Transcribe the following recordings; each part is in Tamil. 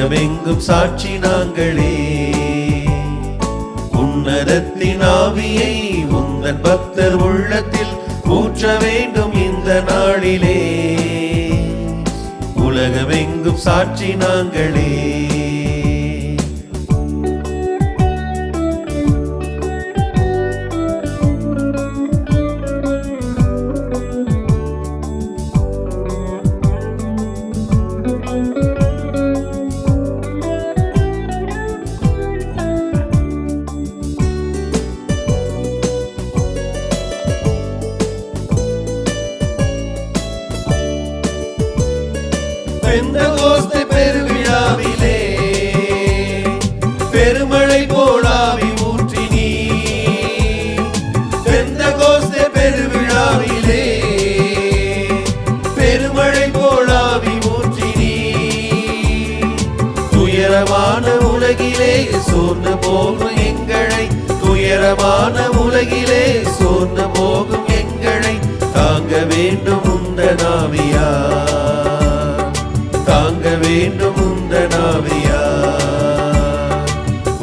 உலகமெங்கும் சாட்சி நாங்களே. உன்னதத்தின் ஆவியை உந்தன் பக்தர் உள்ளத்தில் ஊற்ற வேண்டும் இந்த நாளிலே. உலகமெங்கும் சாட்சி நாங்களே. பெந்தகோஸ்தே பெருவிழாவிலே பெருமழை போலாவி ஊற்றி நீ. பெந்தகோஸ்தே பெருவிழாவிலே பெருமழை போலாவி ஊற்றி நீ. துயரமான உலகிலே சோர்ந்து போகும் எங்களை, துயரமான உலகிலே சோர்ந்து போகும் எங்களை தாங்க வேண்டும் உந்தன் ஆவியா, தாங்க வேண்டும் உந்தன் ஆவியா.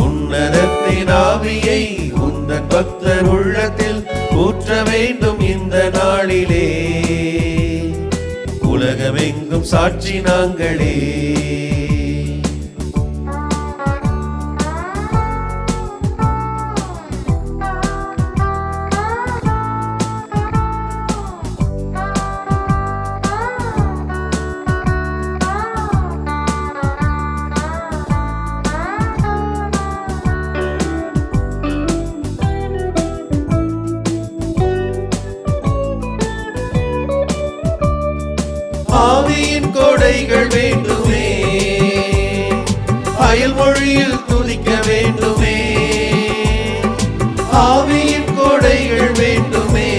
உன்னதத்தின் ஆவியை உந்தன் பக்தர் உள்ளத்தில் ஊற்ற வேண்டும் இந்த நாளிலே. உலகமெங்கும் சாட்சி நாங்களே. ஆவியின் கொடைகள் வேண்டுமே, அயல் மொழியில் துதிக்க வேண்டுமே. ஆவியின் கொடைகள் வேண்டுமே,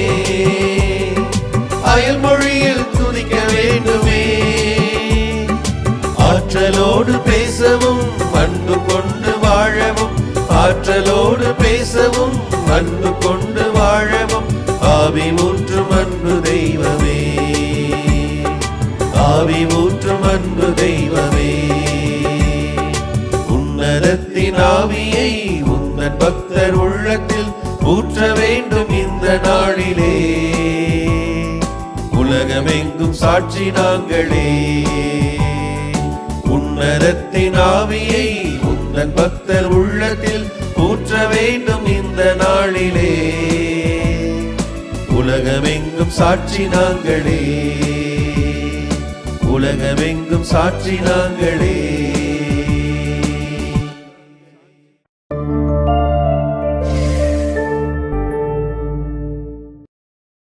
அயல் மொழியில் துதிக்க வேண்டுமே. ஆற்றலோடு பேசவும் அன்பு கொண்டு வாழவும், ஆற்றலோடு பேசவும் அன்பு கொண்டு வாழவும் ஆவி ஊற்றும் அன்பு தெய்வமே, ஆவி ஊற்றும் அன்பு தெய்வமே. உன்னதத்தின் ஆவியை உந்தன் பக்தர் உள்ளத்தில் ஊற்ற வேண்டும் இந்த நாளிலே. உலகமெங்கும் சாட்சி நாங்களே. உன்னதத்தின் ஆவியை உந்தன் பக்தர் உள்ளத்தில் ஊற்ற வேண்டும் இந்த நாளிலே. உலகமெங்கும் சாட்சி நாங்களே. உலகமெங்கும் சாட்சி நாங்களே.